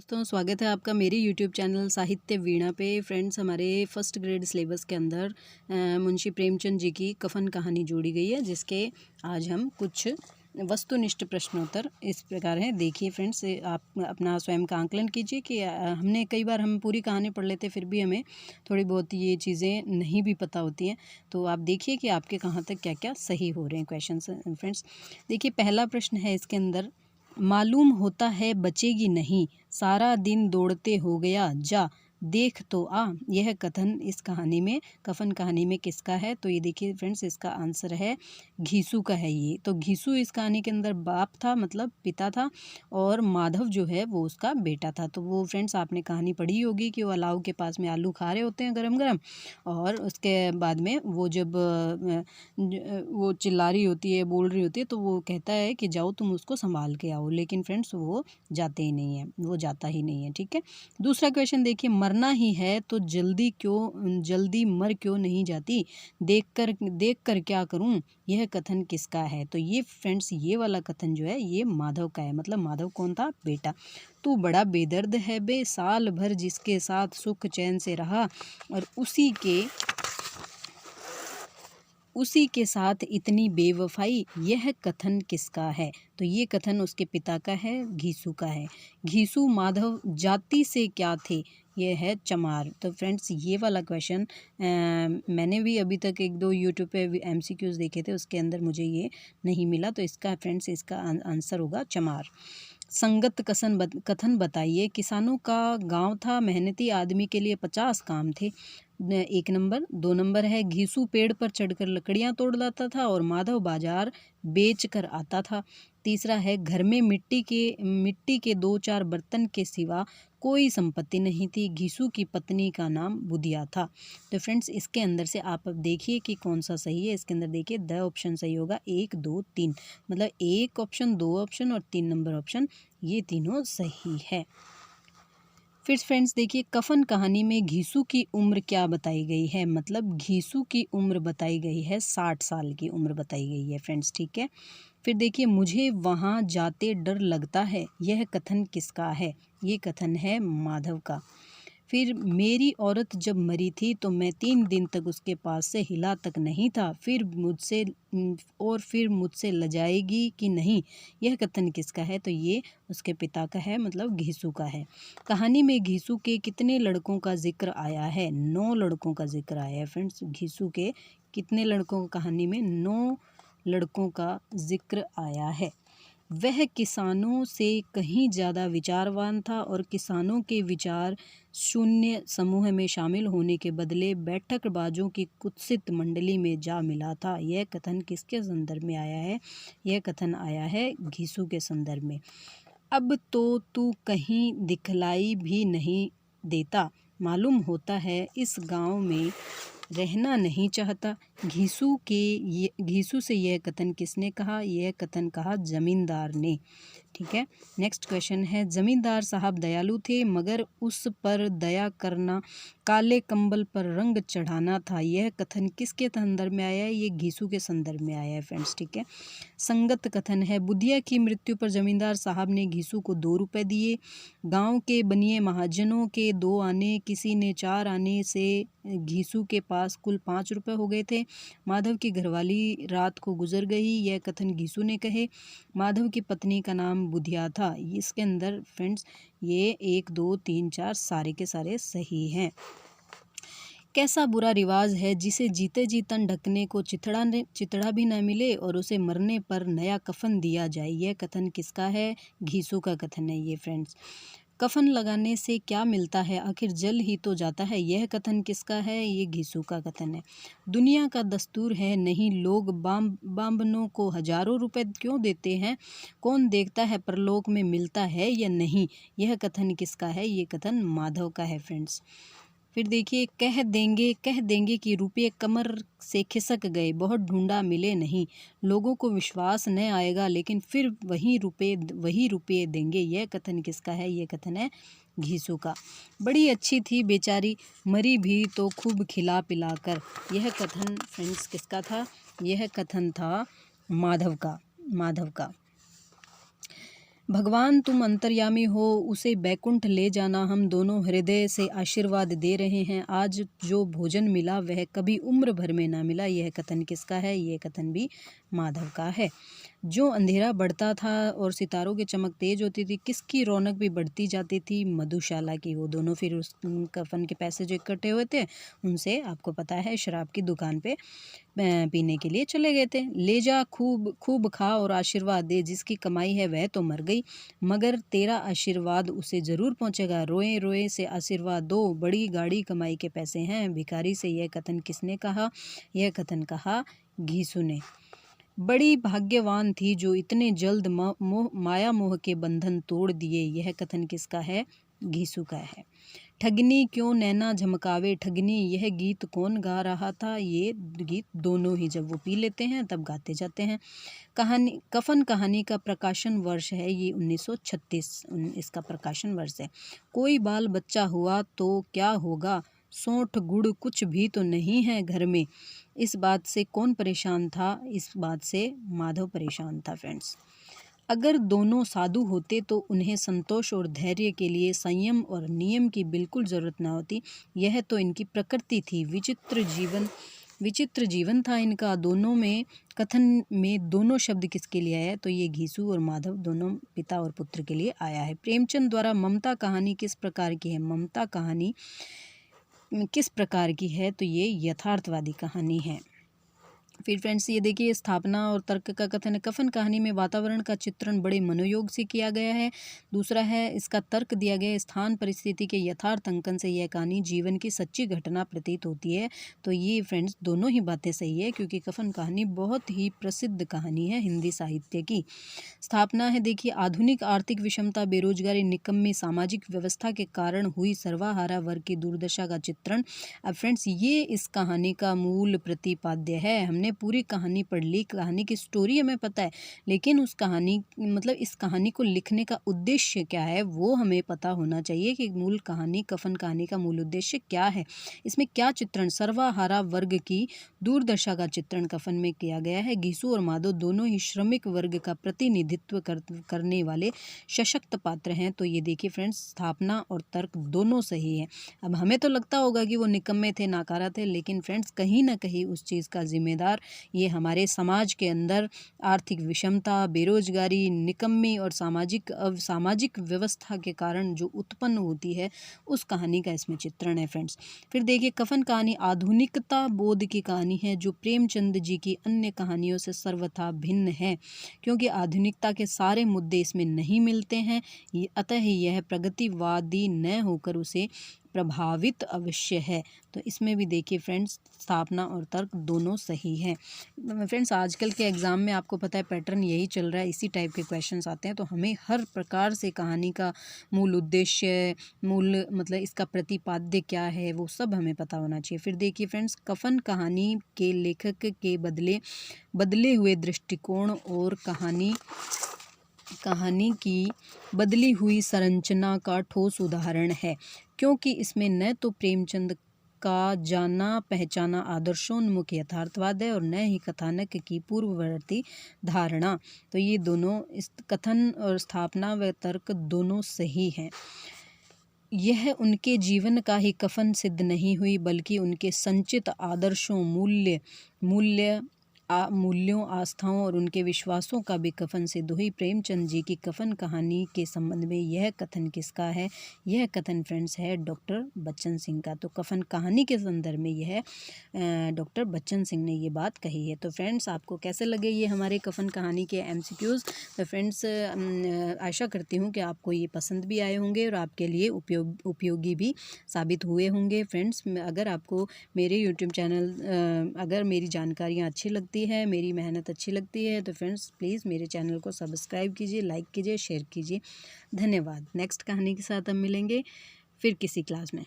दोस्तों स्वागत है आपका मेरे YouTube चैनल साहित्य वीणा पे। फ्रेंड्स, हमारे फर्स्ट ग्रेड सिलेबस के अंदर मुंशी प्रेमचंद जी की कफन कहानी जोड़ी गई है, जिसके आज हम कुछ वस्तुनिष्ठ प्रश्नोत्तर इस प्रकार हैं। देखिए फ्रेंड्स, आप अपना स्वयं का आंकलन कीजिए कि हमने कई बार हम पूरी कहानी पढ़ लेते फिर भी हमें थोड़ी बहुत ये चीज़ें नहीं भी पता होती हैं। तो आप देखिए कि आपके कहाँ तक क्या क्या सही हो रहे हैं क्वेश्चन। फ्रेंड्स देखिए, पहला प्रश्न है इसके अंदर, मालूम होता है बचेगी नहीं, सारा दिन दौड़ते हो गया जा, देख तो आ। यह कथन इस कहानी में, कफन कहानी में किसका है? तो ये देखिए फ्रेंड्स, इसका आंसर है घीसू का है ये। तो घीसू इस कहानी के अंदर बाप था, मतलब पिता था, और माधव जो है वो उसका बेटा था। तो वो फ्रेंड्स आपने कहानी पढ़ी होगी कि वो अलाव के पास में आलू खा रहे होते हैं गरम गरम, और उसके बाद में वो जब वो चिल्ला रही होती है, बोल रही होती है, तो वो कहता है कि जाओ तुम उसको संभाल के आओ। लेकिन फ्रेंड्स वो जाते ही नहीं है, वो जाता ही नहीं है। ठीक है, दूसरा क्वेश्चन देखिए, मरना ही है तो जल्दी मर क्यों नहीं जाती, देख कर क्या करूं, यह कथन किसका है? तो ये फ्रेंड्स, ये वाला कथन जो है ये माधव का है। मतलब माधव कौन था? बेटा। तू बड़ा बेदर्द है बे, साल भर जिसके साथ सुख चैन से रहा, और उसी के साथ इतनी बेवफाई, यह कथन किसका है? तो ये कथन उसके पिता का है, घीसू का है। घीसू माधव जाति से क्या थे? ये है चमार। तो फ्रेंड्स ये वाला क्वेश्चन मैंने भी अभी तक एक दो यूट्यूब पे MCQs देखे थे, उसके अंदर मुझे ये नहीं मिला। तो इसका फ्रेंड्स इसका आंसर होगा चमार। संगत कथन बताइए, किसानों का गांव था, मेहनती आदमी के लिए 50 काम थे। 1 नंबर। 2 नंबर है, घीसू पेड़ पर चढ़कर लकड़ियां तोड़ लाता था और माधव बाजार बेच कर आता था। तीसरा है, घर में मिट्टी के 2-4 बर्तन के सिवा कोई संपत्ति नहीं थी। घीसू की पत्नी का नाम बुधिया था। तो फ्रेंड्स इसके अंदर से आप अब देखिए कि कौन सा सही है। इसके अंदर देखिए द ऑप्शन सही होगा, 1, 2, 3। मतलब 1 ऑप्शन, 2 ऑप्शन और 3 नंबर ऑप्शन, ये तीनों सही है। फिर फ्रेंड्स देखिए, कफन कहानी में घीसू की उम्र क्या बताई गई है? मतलब घीसू की उम्र बताई गई है 60 साल की उम्र बताई गई है फ्रेंड्स। ठीक है, फिर देखिए, मुझे वहाँ जाते डर लगता है, यह कथन किसका है? ये कथन है माधव का। फिर मेरी औरत जब मरी थी तो मैं 3 दिन तक उसके पास से हिला तक नहीं था, फिर मुझसे लजाएगी कि नहीं, यह कथन किसका है? तो ये उसके पिता का है, मतलब घीसू का है। कहानी में घीसू के कितने लड़कों का जिक्र आया है? 9 लड़कों का जिक्र आया है फ्रेंड्स। घीसू के कितने लड़कों का कहानी में? 9 लड़कों का जिक्र आया है। वह किसानों से कहीं ज़्यादा विचारवान था और किसानों के विचार शून्य समूह में शामिल होने के बदले बैठकबाजों की कुत्सित मंडली में जा मिला था। यह कथन किसके संदर्भ में आया है? यह कथन आया है घीसू के संदर्भ में। अब तो तू कहीं दिखलाई भी नहीं देता, मालूम होता है इस गांव में रहना नहीं चाहता। घीसू से यह कथन किसने कहा? यह कथन कहा जमींदार ने। ठीक है, नेक्स्ट क्वेश्चन है, जमींदार साहब दयालु थे, मगर उस पर दया करना काले कंबल पर रंग चढ़ाना था। यह कथन किसके संदर्भ में आया है? ये घीसू के संदर्भ में आया है फ्रेंड्स। ठीक है, संगत कथन है, बुधिया की मृत्यु पर जमींदार साहब ने घीसू को 2 रुपए दिए। गांव के बनिए महाजनों के 2 आने, किसी ने 4 आने से घीसू के पास कुल 5 रुपए हो गए थे। माधव की घरवाली रात को गुजर गई, यह कथन घीसू ने कहे। माधव की पत्नी का नाम बुधिया था। इसके अंदर फ्रेंड्स ये 1, 2, 3, 4 सारे के सारे सही हैं। कैसा बुरा रिवाज है जिसे जीते जी तन ढकने को चिथड़ा भी न मिले और उसे मरने पर नया कफन दिया जाए। यह कथन किसका है? घीसू का कथन है ये फ्रेंड्स। कफन लगाने से क्या मिलता है, आखिर जल ही तो जाता है। यह कथन किसका है? ये घीसू का कथन है। दुनिया का दस्तूर है नहीं, लोग बाम्बनों को हजारों रुपए क्यों देते हैं, कौन देखता है परलोक में मिलता है या नहीं। यह कथन किसका है? ये कथन माधव का है फ्रेंड्स। फिर देखिए, कह देंगे कि रुपये कमर से खिसक गए, बहुत ढूंढा मिले नहीं, लोगों को विश्वास न आएगा, लेकिन फिर वही रुपये देंगे। यह कथन किसका है? यह कथन है घीसू का। बड़ी अच्छी थी बेचारी, मरी भी तो खूब खिला पिला कर। यह कथन फ्रेंड्स किसका था? यह कथन था माधव का। भगवान तुम अंतर्यामी हो, उसे बैकुंठ ले जाना, हम दोनों हृदय से आशीर्वाद दे रहे हैं। आज जो भोजन मिला वह कभी उम्र भर में ना मिला। यह कथन किसका है? यह कथन भी माधव का है। जो अंधेरा बढ़ता था और सितारों की चमक तेज होती थी, किसकी रौनक भी बढ़ती जाती थी? मधुशाला की। वो दोनों फिर उस कफन के पैसे जो इकट्ठे हुए थे उनसे आपको पता है शराब की दुकान पे पीने के लिए चले गए थे। ले जा, खूब खूब खा और आशीर्वाद दे, जिसकी कमाई है वह तो मर गई, मगर तेरा आशीर्वाद उसे ज़रूर पहुंचेगा। रोए रोए से आशीर्वाद दो, बड़ी गाड़ी कमाई के पैसे हैं। भिखारी से यह कथन किसने कहा? यह कथन कहा घीसू ने। बड़ी भाग्यवान थी जो इतने जल्द माया मोह के बंधन तोड़ दिए। यह कथन किसका है? घीसू का है। ठगनी क्यों नैना झमकावे ठगनी, यह गीत कौन गा रहा था? ये गीत दोनों ही जब वो पी लेते हैं तब गाते जाते हैं। कहानी कफन कहानी का प्रकाशन वर्ष है ये 1936 इसका प्रकाशन वर्ष है। कोई बाल बच्चा हुआ तो क्या होगा, सौंठ गुड़ कुछ भी तो नहीं है घर में। इस बात से कौन परेशान था? इस बात से माधव परेशान था फ्रेंड्स। अगर दोनों साधु होते तो उन्हें संतोष और धैर्य के लिए संयम और नियम की बिल्कुल ज़रूरत न होती। यह तो इनकी प्रकृति थी। विचित्र जीवन था इनका। दोनों में कथन में दोनों शब्द किसके लिए आया? तो ये घीसू और माधव दोनों पिता और पुत्र के लिए आया है। प्रेमचंद द्वारा ममता कहानी किस प्रकार की है? ममता कहानी किस प्रकार की है? तो ये यथार्थवादी कहानी है। फिर फ्रेंड्स ये देखिए, स्थापना और तर्क का कथन है। कफन कहानी में वातावरण का चित्रण बड़े मनोयोग से किया गया है। दूसरा है इसका तर्क दिया गया, स्थान परिस्थिति के यथार्थ अंकन से यह कहानी जीवन की सच्ची घटना प्रतीत होती है। तो ये फ्रेंड्स दोनों ही बातें सही है, क्योंकि कफन कहानी बहुत ही प्रसिद्ध कहानी है हिंदी साहित्य की। स्थापना है देखिए, आधुनिक आर्थिक विषमता, बेरोजगारी, निकम्मी सामाजिक व्यवस्था के कारण हुई सर्वहारा वर्ग की दुर्दशा का चित्रण। अब फ्रेंड्स ये इस कहानी का मूल प्रतिपाद्य है। हमने पूरी कहानी पढ़ ली, कहानी की स्टोरी हमें पता है, लेकिन उस कहानी मतलब इस कहानी को लिखने का उद्देश्य क्या है वो हमें पता होना चाहिए कि मूल कहानी कफन कहानी का मूल उद्देश्य क्या है, इसमें क्या चित्रण सर्वहारा वर्ग की दुर्दशा का चित्रण कफन में किया गया है। घीसू और माधव दोनों ही श्रमिक वर्ग का प्रतिनिधित्व करने वाले सशक्त पात्र हैं। तो ये देखिए फ्रेंड्स, स्थापना और तर्क दोनों सही है। अब हमें तो लगता होगा कि वो निकम्मे थे, नाकारा थे, लेकिन फ्रेंड्स कहीं ना कहीं उस चीज़ का जिम्मेदार ये हमारे समाज के अंदर आर्थिक विषमता, बेरोजगारी, निकम्मी और सामाजिक व्यवस्था के कारण जो उत्पन्न होती है उस कहानी का इसमें चित्रण है फ्रेंड्स। फिर देखिए, कफन कहानी आधुनिकता बोध की कहानी है जो प्रेमचंद जी की अन्य कहानियों से सर्वथा भिन्न है, क्योंकि आधुनिकता के सारे मुद्दे इसमें नहीं मिलते हैं। अतः यह प्रगतिवादी न होकर उसे प्रभावित अवश्य है। तो इसमें भी देखिए फ्रेंड्स, स्थापना और तर्क दोनों सही हैं। फ्रेंड्स आजकल के एग्ज़ाम में आपको पता है पैटर्न यही चल रहा है, इसी टाइप के क्वेश्चंस आते हैं। तो हमें हर प्रकार से कहानी का मूल उद्देश्य, मूल मतलब इसका प्रतिपाद्य क्या है वो सब हमें पता होना चाहिए। फिर देखिए फ्रेंड्स, कफन कहानी के लेखक के बदले हुए दृष्टिकोण और कहानी की बदली हुई संरचना का ठोस उदाहरण है, क्योंकि इसमें न तो प्रेमचंद का जाना पहचाना आदर्शोन्मुख यथार्थवाद है और न ही कथानक की पूर्ववर्ती धारणा। तो ये दोनों, इस कथन और स्थापना व तर्क दोनों सही हैं। यह उनके जीवन का ही कफन सिद्ध नहीं हुई, बल्कि उनके संचित आदर्शों, मूल्यों, आस्थाओं और उनके विश्वासों का भी कफन सिद्ध हुई। प्रेमचंद जी की कफन कहानी के संबंध में यह कथन किसका है? यह कथन फ्रेंड्स है डॉक्टर बच्चन सिंह का। तो कफन कहानी के संदर्भ में यह डॉक्टर बच्चन सिंह ने ये बात कही है। तो फ्रेंड्स आपको कैसे लगे ये हमारे कफन कहानी के MCQs? तो फ्रेंड्स आशा करती हूँ कि आपको ये पसंद भी आए होंगे और आपके लिए उपयोगी भी साबित हुए होंगे। फ्रेंड्स अगर आपको मेरे YouTube चैनल अगर मेरी जानकारियाँ अच्छी लगती है, मेरी मेहनत अच्छी लगती है, तो फ्रेंड्स प्लीज़ मेरे चैनल को सब्सक्राइब कीजिए, लाइक कीजिए, शेयर कीजिए। धन्यवाद। नेक्स्ट कहानी के साथ हम मिलेंगे फिर किसी क्लास में।